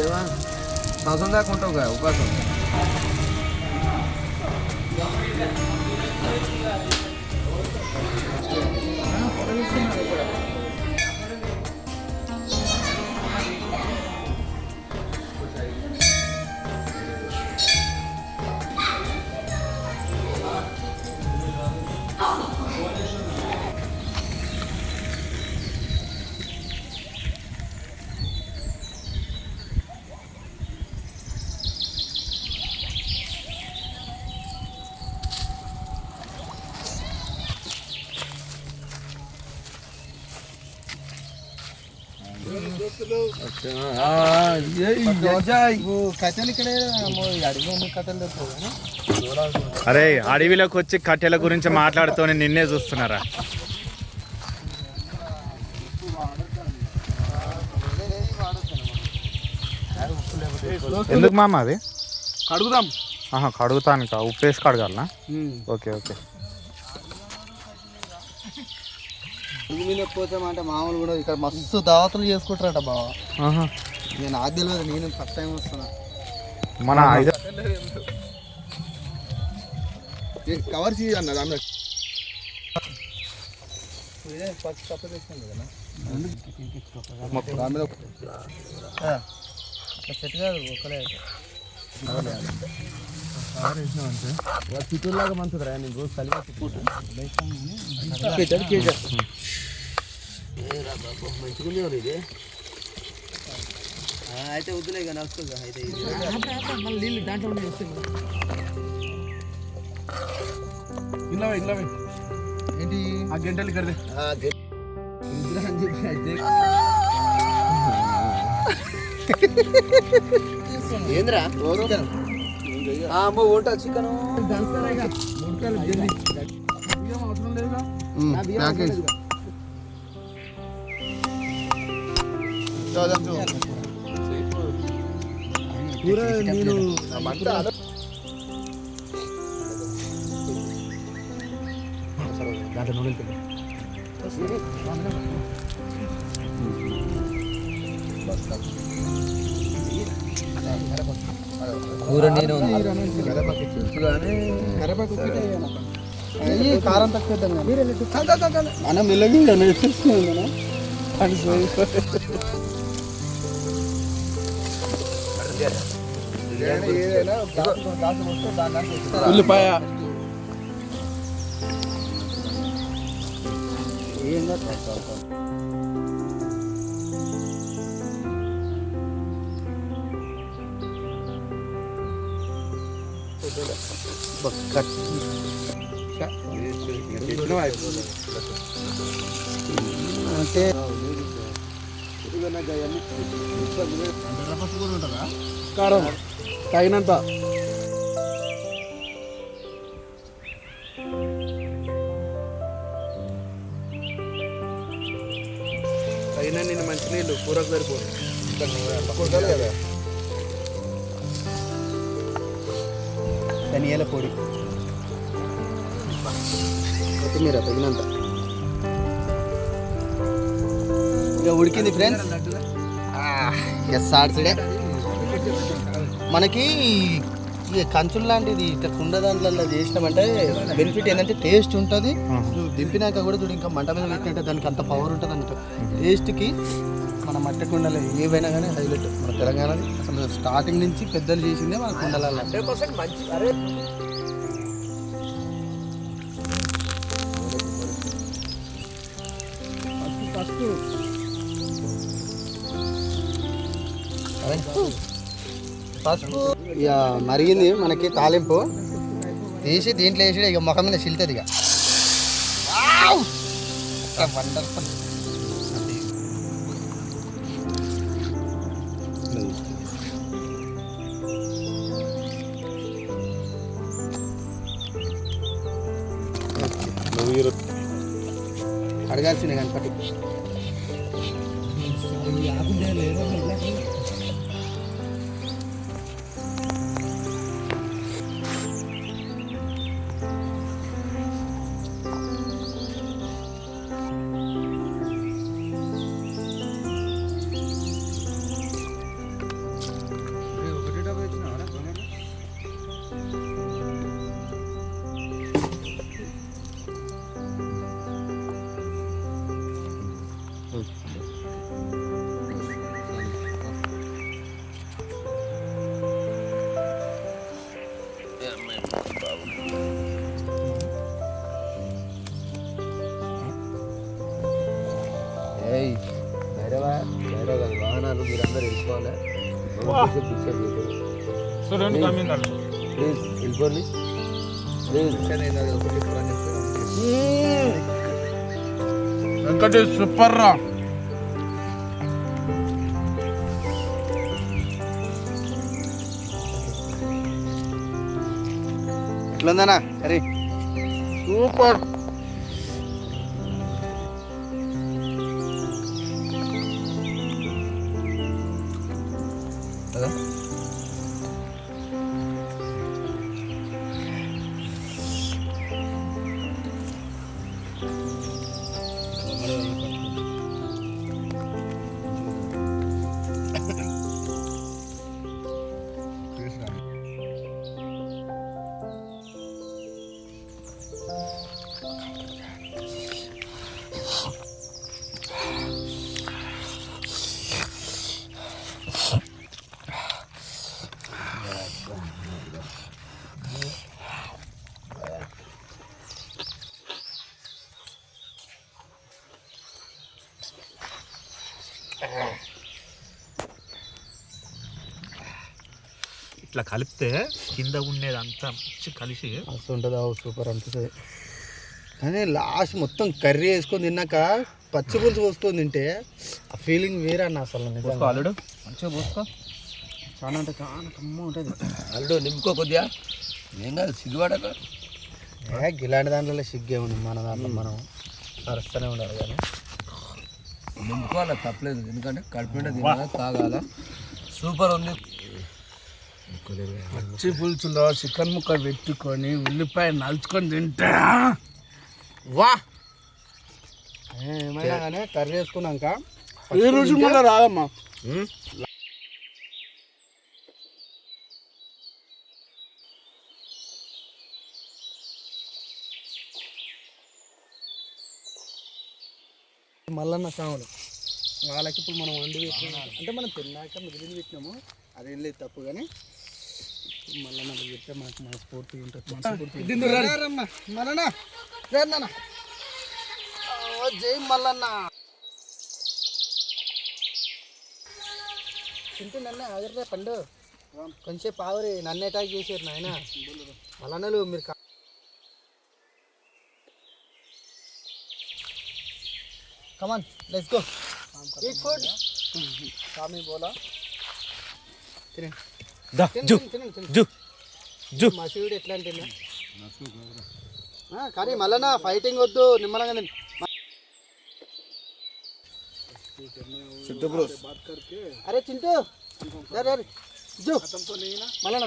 ఏమా సంవత్సరం దాకా ఉంటావు కదా ఉపాసం. అరే అడవిలోకి వచ్చి కట్టెల గురించి మాట్లాడుతూనే నిన్నే చూస్తున్నారా? ఎందుకు మామ అది కడుగుదాం? కడుగుతాను, ఉప్పు వేసి కడగాలనా? Okay okay. మీద పోతామంటే మామూలు కూడా ఇక్కడ మస్తు దావతులు చేసుకుంటారట బావ. నేను అది తెలియదు, నేను ఫస్ట్ టైం వస్తున్నా. మన కవర్ చేయ అన్నది అన్న ఫస్ట్ కప్ప తెచ్చుకుంది కదా సెట్ కాదు ఒకలే చిత్తూరులాగా మంచిదిరా. నేను రోజు కలిగి మంచిగుంది ఇది అయితే వద్దులే కానీ వస్తుంది అయితే నీళ్ళు దాంట్లో ఏంటి ఆ గంటలు కడితే అని చెప్పి అయితే ఏంద్రా వంట చికెన్ అవసరం లేదుగా నేను దాంట్లో నూనె కూర నేను కారం తక్కువ అన్న మెల్లగా ఉల్లిపాయ అంటే కారం తగినంత. అయినా నేను మంచినీళ్ళు కూరకు సరిపోదు కదా. ధనియాల పొడి, కొత్తిమీర తగినంత. ఇక ఉడికింది ఫ్రెండ్స్. సాడ్సడే మనకి కంచులు లాంటిది ఇట్లా కుండ దాంట్లో చేసినామంటే బెనిఫిట్ ఏంటంటే టేస్ట్ ఉంటుంది. దింపినాక కూడా చూడు ఇంకా మంట మీద పెట్టినట్టే దానికి అంత పవర్ ఉంటుంది అన్నట్టు. టేస్ట్కి మన మట్టి కుండలు ఏవైనా కానీ హైలైట్ మన తెలంగాణది. అసలు స్టార్టింగ్ నుంచి పెద్దలు చేసిందే మన కుండలలో. పసుపు ఇక మరిగింది మనకి తాలింపు తీసి దీంట్లో వేసి ఇక ముఖం మీద చిల్తుంది. ఇక వండర్ఫుల్. అడగాల్సిందే కనపట్టి భైరవ కాదు వాహనాలు మీరందరూ వెళ్ళిపోవాలి ప్లీజ్ వెళ్ళిపోండి వెంకటేష్ సూపర్ రా. ఎట్లుందనా సరే సూపర్. ఇట్లా కలిపితే కింద ఉండేది అంతా మంచి కలిసి మస్తు ఉంటుంది సూపర్ అనిపిస్తుంది. కానీ లాస్ట్ మొత్తం కర్రీ వేసుకొని తిన్నాక పచ్చి పులుసు పోసుకొని తింటే ఆ ఫీలింగ్ వేరే అన్న అసలు నిజంగా. అల్లుడు మంచిగా పోసుకో. చాలా అంటే చాలా కమ్మ ఉంటుంది. అల్లుడు నింపుకో కొద్దిగా. ఏం కాదు సిగ్గుపడక. ఇలాంటి దాంట్లో సిగ్గే ఉంది, మన దాంట్లో మనం సరస్తూనే ఉండాలి. కానీ నింపుకోవాలి తప్పలేదు, ఎందుకంటే కడుపు నిండా తినాలా తాగాల. సూపర్ ఉంది. పచ్చి పులుసులో చికెన్ ముక్క పెట్టుకొని ఉల్లిపాయ నలుచుకొని తింటే వా. ఏమైనా కానీ కర్రీ వేసుకున్నాక ఏ రుచి మళ్ళీ రాదమ్మా. మల్లన్న సాములు వాళ్ళకి ఇప్పుడు మనం వండి పెట్టినాం అంటే మనం తిన్నాక మిగిలిన పెట్టినాము, అదేం లేదు తప్పు. కానీ మల్లన్న చెప్తే మనకు మనస్ఫూర్తిగా ఉంటుంది. మల్లన్న జై మల్లన్న. తింటే నన్నే ఆగరే పండు కొంచెం పావురి నన్ను అటాక్ చేశారు నాయన మల్లన్నలు. మీరు come on let's go eat food. సామి బోలా మా శివుడు ఎట్లా అంటే కానీ మళ్ళా ఫైటింగ్ వద్దు, నిమ్మలంగా తిను. అరే చింటూ మళ్ళా